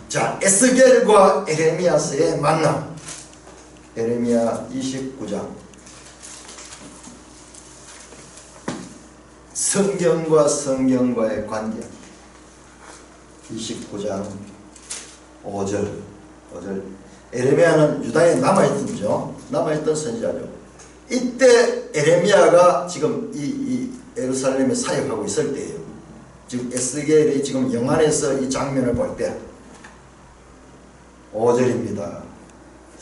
자, 에스겔과 에레미야스의 만남. 에레미야 29장. 성경과 성경과의 관계. 29장 5절. 에레미야는 유다에 남아있죠. 남아있던 선지자죠. 이때 에레미야가 지금 이 예루살렘에 사역하고 있을 때예요. 지금 에스겔이 지금 영안에서 이 장면을 볼 때 5절입니다.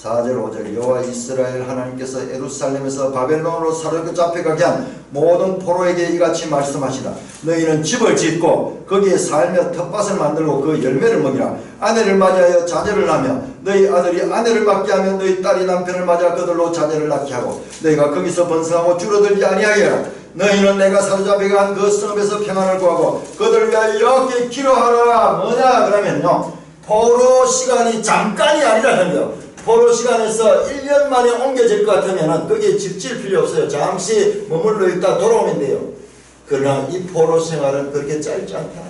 4절 5절 여호와 이스라엘 하나님께서 예루살렘에서 바벨론으로 사로잡혀가게 한 모든 포로에게 이같이 말씀하시라. 너희는 집을 짓고 거기에 살며 텃밭을 만들고 그 열매를 먹이라. 아내를 맞이하여 자녀를 낳으며 너희 아들이 아내를 맞게 하며 너희 딸이 남편을 맞아 그들로 자녀를 낳게 하고 너희가 거기서 번성하고 줄어들지 아니하게 하라. 너희는 내가 사로잡혀간 그 성읍에서 평안을 구하고 그들을 위하여 여호와께 기도하라. 뭐냐 그러면요, 포로 시간이 잠깐이 아니라는요. 포로 시간에서 1년 만에 옮겨질 것 같으면 거기에 집 지을 필요 없어요. 잠시 머물러 있다 돌아오면 돼요. 그러나 이 포로 생활은 그렇게 짧지 않다.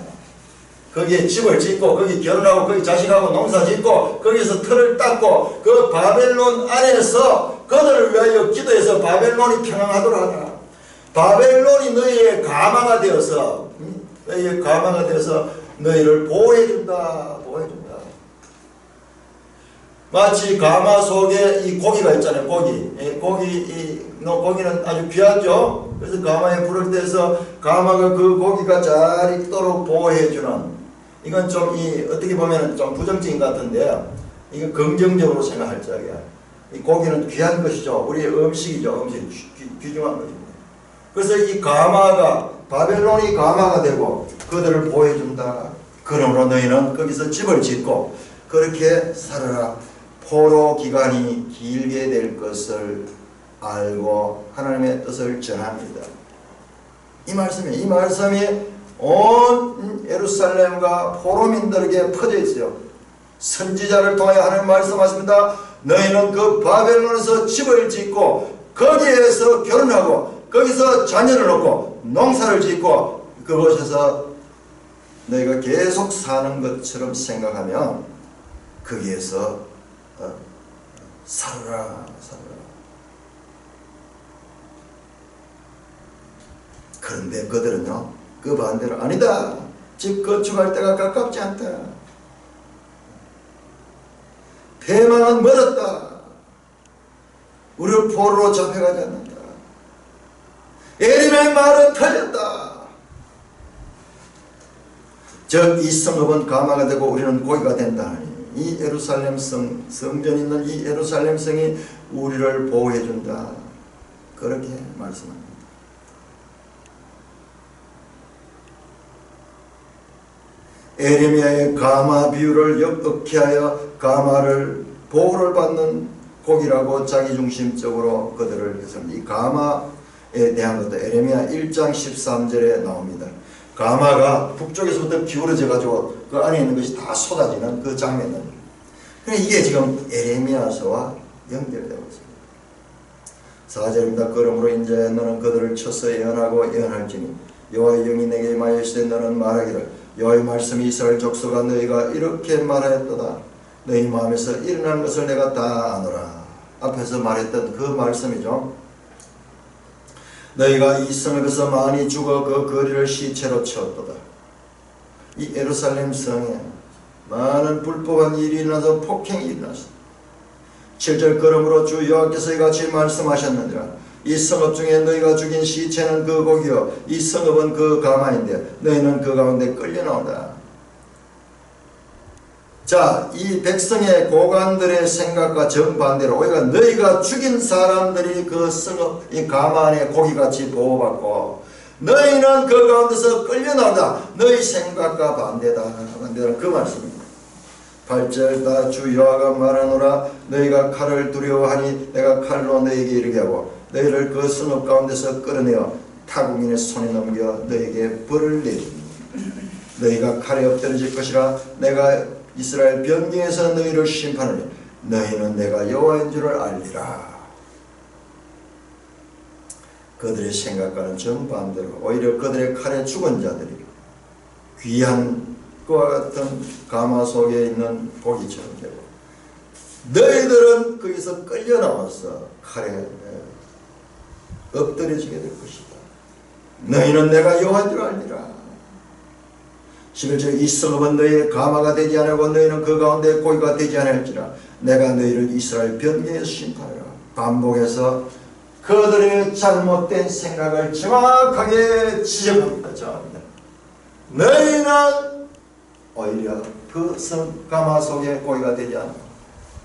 거기에 집을 짓고 거기 결혼하고 거기 자식하고 농사 짓고 거기서 틀을 닦고 그 바벨론 안에서 그들을 위하여 기도해서 바벨론이 평안하도록 하라. 바벨론이 너희의 가마가 되어서 너희를 보호해준다. 마치 가마 속에 이 고기가 있잖아요. 고기는 아주 귀하죠. 그래서 가마에 불을 떼서 가마가 그 고기가 잘 익도록 보호해주는, 이건 좀 어떻게 보면 좀 부정적인 것 같은데요. 이거 긍정적으로 생각할 적이야. 이 고기는 귀한 것이죠. 우리의 음식이죠. 귀중한 것입니다. 그래서 이 가마가 바벨론이 가마가 되고 그들을 보호해준다. 그러므로 너희는 거기서 집을 짓고 그렇게 살아라. 포로 기간이 길게 될 것을 알고 하나님의 뜻을 전합니다. 이 말씀이 온 예루살렘과 포로민들에게 퍼져 있어요. 선지자를 통해 하나님 말씀하십니다. 너희는 그 바벨론에서 집을 짓고 거기에서 결혼하고 거기서 자녀를 얻고 농사를 짓고 그곳에서 너희가 계속 사는 것처럼 생각하면 거기에서 살아라. 그런데 그들은요, 그 반대로 아니다. 집 건축할 때가 가깝지 않다. 패망은 멀었다. 우리를 포로로 잡혀가지 않는다. 에림의 말은 틀렸다. 즉 이 성읍은 가마가 되고 우리는 고기가 된다. 이 예루살렘 성전 있는 이 예루살렘 성이 우리를 보호해준다. 그렇게 말씀합니다. 에레미야의 가마 비유를 역극히 하여 가마를 보호를 받는 고기라고 자기중심적으로 그들을 했습니다. 이 가마에 대한 것도 에레미야 1장 13절에 나옵니다. 가마가 북쪽에서부터 기울어져 가지고 그 안에 있는 것이 다 쏟아지는 그 장면은, 이게 지금 에레미야서와 연결되고 있습니다. 4절입니다. 그러므로 이제 너는 그들을 쳐서 예언하고 예언할지니 여호와의 영이 내게 임하여 이르시되 너는 말하기를 여호와의 말씀이 이스라엘 족속아 너희가 이렇게 말하였도다. 너희 마음에서 일어난 것을 내가 다 아노라. 앞에서 말했던 그 말씀이죠. 너희가 이 성읍에서 많이 죽어 그 거리를 시체로 채웠도다. 이 예루살렘 성에 많은 불법한 일이 일어나서 폭행이 일어났습니다. 7절 그러므로 주 여호와께서 이같이 말씀하셨느니라. 이 성읍 중에 너희가 죽인 시체는 그 고기요 이 성읍은 그 가마인데 너희는 그 가운데 끌려나온다. 자, 이 백성의 고관들의 생각과 정반대로 오히려 너희가 죽인 사람들이 그 성읍 이 가마 안에 고기같이 보호받고 너희는 그 가운데서 끌려나온다. 너희 생각과 반대다. 그 말씀입니다. 8절 다 주 여호와가 말하노라. 너희가 칼을 두려워하니 내가 칼로 너희에게 이르게 하고 너희를 그 성읍 가운데서 끌어내어 타국인의 손에 넘겨 너희에게 벌을 내리니 너희가 칼에 엎드러질 것이라. 내가 이스라엘 변경에서 너희를 심판하니 너희는 내가 여호와인 줄을 알리라. 그들의 생각과는 정반대로 오히려 그들의 칼에 죽은 자들이 귀한 그와 같은 가마 속에 있는 고기처럼 되고 너희들은 거기서 끌려 나와서 칼에 엎드려지게 될 것이다. 너희는 내가 여호와인 줄 알리라. 11절 이 성읍은 너희의 가마가 되지 아니하고 너희는 그 가운데 고기가 되지 아니할지라. 내가 너희를 이스라엘 변경에서 심판하라. 반복해서 그들의 잘못된 생각을 정확하게 지적합니다. 너희는 오히려 그 가마 속에 고기가 되지 않고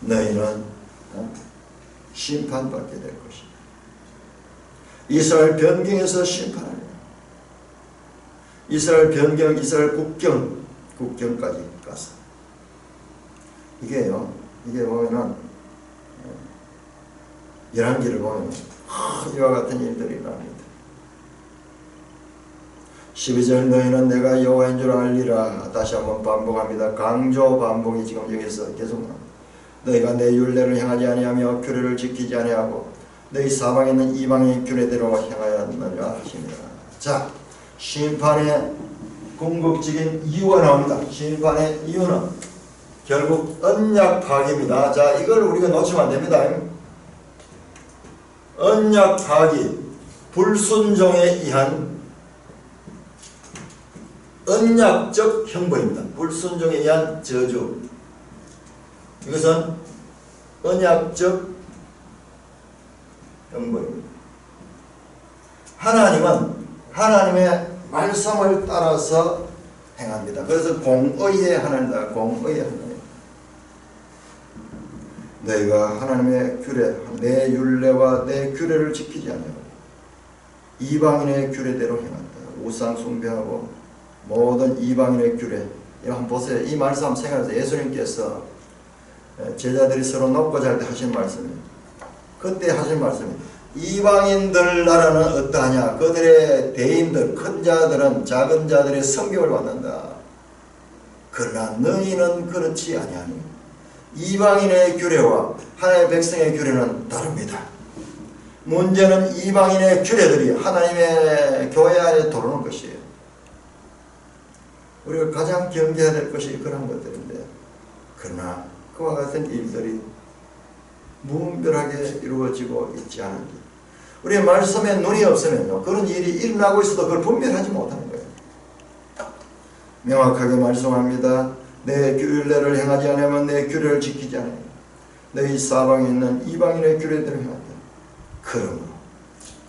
너희는 심판받게 될 것이다. 이스라엘 변경에서 심판하라. 이스라엘 변경, 이스라엘 국경까지 가서 이게요. 이게 보면은 열왕기를 보면 이와 같은 일들이 납니다. 12절 너희는 내가 여호와인 줄 알리라. 다시 한번 반복합니다. 강조 반복이 지금 여기서 계속 나옵니다. 너희가 내 율례를 행하지 아니하며 규례를 지키지 아니하고 너희 사방에 있는 이방의 규례대로 행하였느니라 하십니다. 자, 심판의 궁극적인 이유가 나옵니다. 심판의 이유는 결국 언약 파기입니다. 자, 이걸 우리가 놓치면 안 됩니다. 언약 파기, 불순종에 의한 언약적 형벌입니다. 불순종에 의한 저주. 이것은 언약적 형벌입니다. 하나님은 하나님의 말씀을 따라서 행합니다. 그래서 공의의 하나님이다. 공의의 하나님. 너희가 하나님의 규례, 내 율례와 내 규례를 지키지 않냐고 이방인의 규례대로 행한다. 우상 숭배하고 모든 이방인의 규례. 이거 한번 보세요. 이 말씀 한번 생각해서 예수님께서 제자들이 서로 높고 잘 때 하신 말씀이에요. 그때 하신 말씀이에요. 이방인들 나라는 어떠하냐? 그들의 대인들, 큰 자들은 작은 자들의 성경을 받는다. 그러나 너희는 그렇지 아니하니 이방인의 규례와 하나님의 백성의 규례는 다릅니다. 문제는 이방인의 규례들이 하나님의 교회 안에 들어오는 것이에요. 우리가 가장 경계해야 될 것이 그런 것들인데 그러나 그와 같은 일들이 무분별하게 이루어지고 있지 않은지 우리의 말씀에 눈이 없으면요 그런 일이 일어나고 있어도 그걸 분별하지 못하는 거예요. 명확하게 말씀합니다. 내 규례를 행하지 않으면 내 규례를 지키지 않아요. 너희 사방에 있는 이방인의 규례대로 행한다.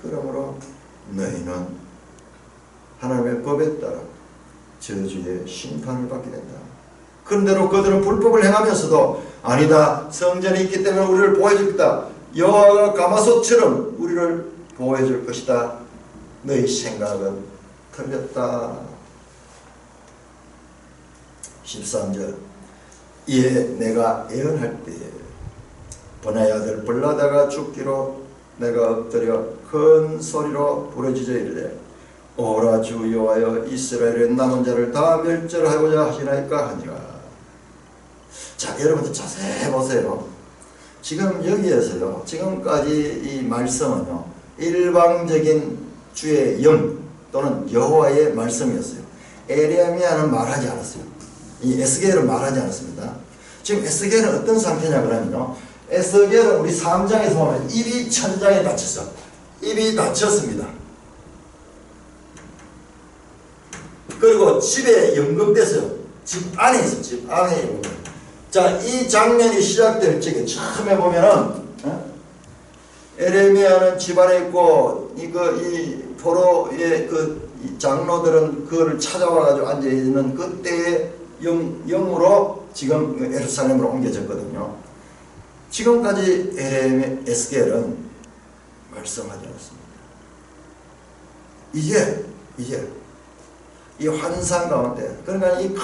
그러므로 너희는 하나님의 법에 따라 저주의 심판을 받게 된다. 그런대로 그들은 불법을 행하면서도 아니다. 성전이 있기 때문에 우리를 보호해주겠다. 여호와가 가마솥처럼 우리를 보호해줄 것이다. 너희 생각은 틀렸다. 13절 이에 내가 예언할 때에 번의 아들 블라다가 죽기로 내가 엎드려 큰 소리로 부르짖어 이르되 오라 주 여호와여 이스라엘의 남은 자를 다 멸절하고자 하시나이까 하니라. 자, 여러분들 자세히 보세요. 지금 여기에서요 지금까지 이 말씀은요 일방적인 주의 영 또는 여호와의 말씀이었어요. 에레미야는 말하지 않았어요. 이 에스겔은 말하지 않았습니다. 지금 에스겔은 어떤 상태냐 그러면요, 에스겔은 우리 3장에서 보면 입이 천장에 닫혔어. 입이 닫혔습니다. 그리고 집에 연금됐어요. 집 안에 있어. 집 안에 연금. 자, 이 장면이 시작될 적에 처음에 보면은 에레미야는 집 안에 있고 이 포로의 이 장로들은 그를 찾아와 가지고 앉아 있는 그때의 영으로 지금 예루살렘으로 옮겨졌거든요. 지금까지 에스겔은 말씀하지 않았습니다. 이제 이 환상 가운데, 그러니까 이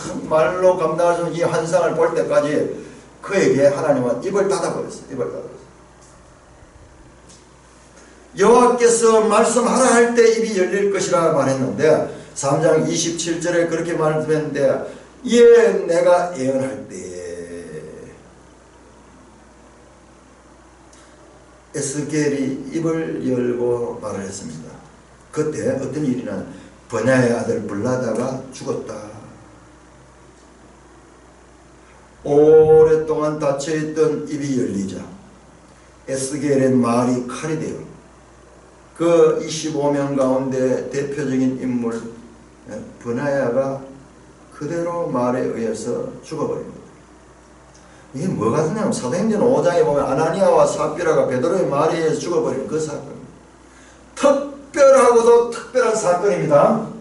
큰 말로 감당할 수 없는 이 환상을 볼 때까지 그에게 하나님은 입을 닫아버렸어요. 입을 닫아버렸어요. 여호와께서 말씀하라 할 때 입이 열릴 것이라 말했는데 3장 27절에 그렇게 말했는데, 이에 내가 예언할 때에 에스겔이 입을 열고 말을 했습니다. 그때 어떤 일이나 버냐의 아들 블라다가 죽었다. 오랫동안 닫혀있던 입이 열리자 에스겔의 말이 칼이 되어 그 25명 가운데 대표적인 인물 버나야가 그대로 말에 의해서 죽어버립니다. 이게 뭐가 되냐면 사도행전 5장에 보면 아나니아와 삽비라가 베드로의 말에 의해서 죽어버리는 그 사건입니다. 특별하고도 특별한 사건입니다.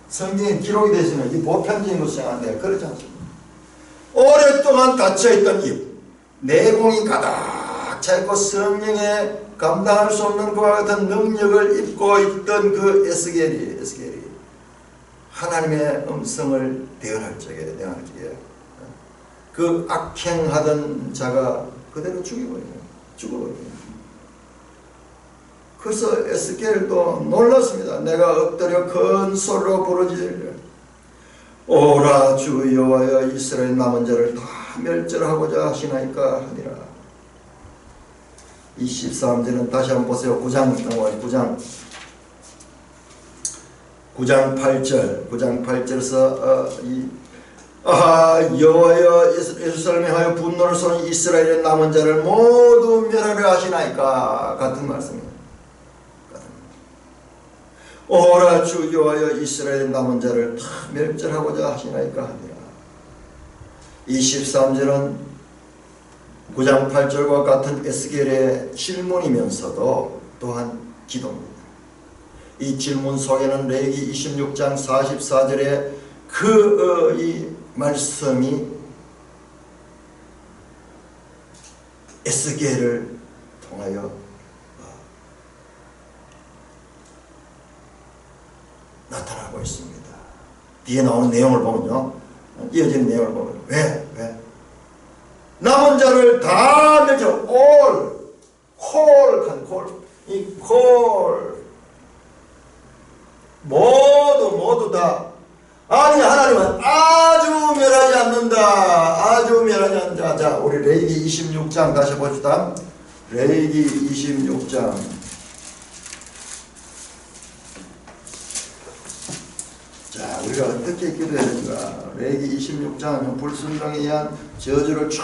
성경에 기록이 되시면 이 보편적인 것을 생각하는데 그렇지 않습니다. 오랫동안 닫혀있던 입, 내공이 가득 차있고 성령에 감당할 수 없는 그와 같은 능력을 입고 있던 그 에스겔이 하나님의 음성을 대언할 적에 그 악행하던 자가 그대로 죽어버려요. 그래서 에스겔도 놀랐습니다. 내가 엎드려 큰 소리로 부르짖으려 오라 주 여호와여 이스라엘 남은 자를 다 멸절하고자 하시나이까 하니라. 23절은 다시 한번 보세요. 9장 8절에서 여호와여 예루살렘에 하여 분노를 쏘는 이스라엘의 남은 자를 모두 멸하려 하시나이까 같은 말씀입니다. 오라 주 여호와여 이스라엘 남은 자를 다 멸절하고자 하시나이까 하니라. 23절은 9장 8절과 같은 에스겔의 질문이면서도 또한 기도입니다. 이 질문 속에는 레위기 26장 44절에 이 말씀이 에스겔을 통하여 나타나고 있습니다. 뒤에 나오는 내용을 보면요, 이어지는 내용을 보면 왜? 남은 자를 다 멸절, 모두 다. 아니 하나님은 아주 멸하지 않는다. 자, 우리 레위기 26장 다시 봅시다. 레위기 26장 자, 우리가 어떻게 기도해야 되는가? 레위기 26장은 불순종에 의한 저주를 쫙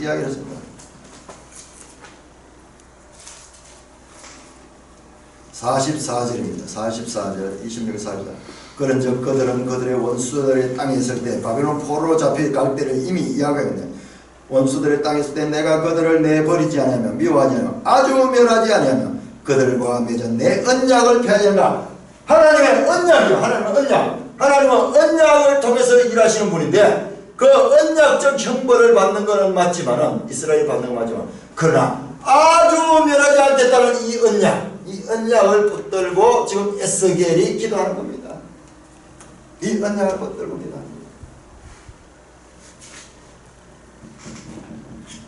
이야기했습니다. 44절입니다. 44절, 26절. 그런즉 그들은 그들의 원수들의 땅에 있을 때 바벨론 포로로 잡혀 갈 때를 이미 이야기하였네. 원수들의 땅에 있을 때 내가 그들을 내버리지 아니하며 미워하지 아니하며 아주 멸하지 아니하며 그들과 맺은 내 언약을 폐하였나. 하나님의 언약이요. 하나님은 언약을 통해서 일하시는 분인데 그 언약적 형벌을 받는 것은 맞지만은 이스라엘이 받는 건 맞지만 그러나 아주 멸하지 않겠다는 이 언약을 붙들고 지금 에스겔이 기도하는 겁니다. 이 언약을 붙들고 기도합니다.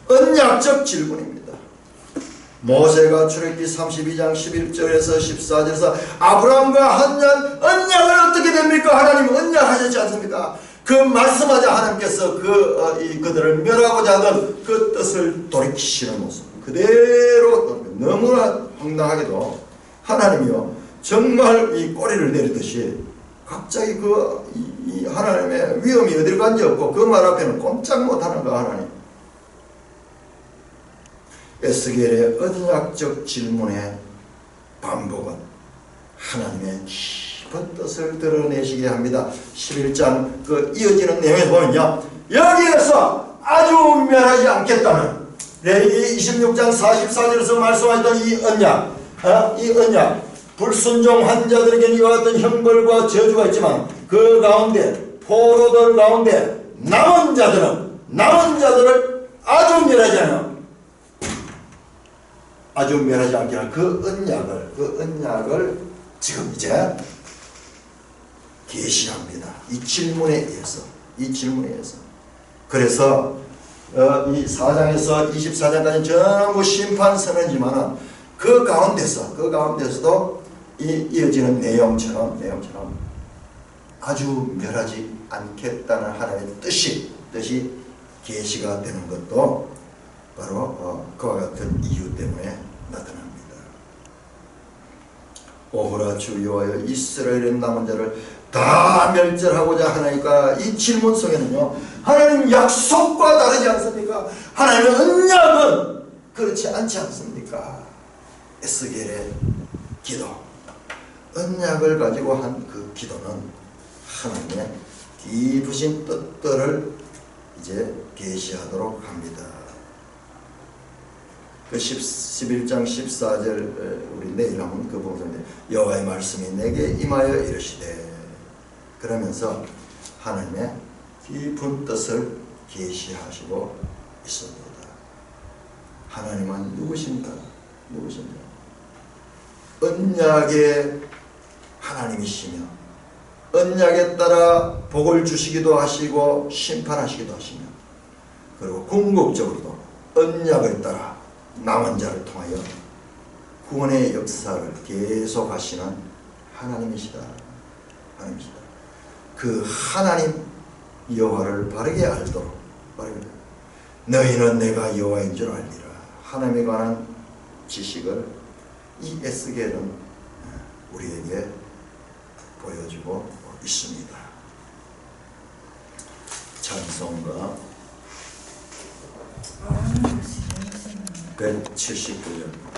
언약적 질문입니다. 모세가 출애굽기 32장 11절에서 14절에서 아브라함과 한 언약을 어떻게 됩니까? 하나님은 언약하셨지 않습니까? 그 말씀하자 하나님께서 그들을 멸하고자 하던 그 뜻을 돌이키시는 모습. 그대로 너무나 황당하게도 하나님이요 정말 이 꼬리를 내리듯이 갑자기 이 하나님의 위험이 어디를 간지 없고 그 말 앞에는 꼼짝 못하는 거 하나님. 에스겔의 언약적 질문의 반복은 하나님의 깊은 뜻을 드러내시게 합니다. 11장 그 이어지는 내용에 보면요, 여기에서 아주 면하지 않겠다는 레위기 26장 44절에서 말씀하셨던 이 언약, 불순종한 자들에게는 이와 같은 형벌과 저주가 있지만 그 가운데 포로들 가운데 남은 자들을 아주 멸하지 않게 하는 그 언약을 지금 이제 계시합니다. 이 질문에 의해서. 그래서 이 4장에서 24장까지 전부 심판 선언이지만은 그 가운데서도 이 이어지는 내용처럼 아주 멸하지 않겠다는 하나님의 뜻이 계시가 되는 것도 바로 그와 같은 이유 때문에 나타납니다. 오호라 주 여호와여 이스라엘의 남은 자를 다 멸절하고자 하나니까 이 질문 속에는요, 하나님 약속과 다르지 않습니까? 하나님의 언약은 그렇지 않지 않습니까? 에스겔의 기도, 언약을 가지고 한 그 기도는 하나님의 깊으신 뜻들을 이제 계시하도록 합니다. 그 11장 14절 우리 내일 한번 그 보면 여호와의 말씀이 내게 임하여 이르시되, 그러면서 하나님의 깊은 뜻을 계시하시고 있습니다. 하나님은 누구신가? 언약의 하나님이시며 언약에 따라 복을 주시기도 하시고 심판하시기도 하시며, 그리고 궁극적으로도 언약을 따라 남은 자를 통하여 구원의 역사를 계속 하시는 하나님이시다. 그 하나님 여호와를 바르게 알도록, 너희는 내가 여호와인 줄 알리라. 하나님에 관한 지식을 이 에스겔은 우리에게 보여주고 있습니다. 찬송가 179편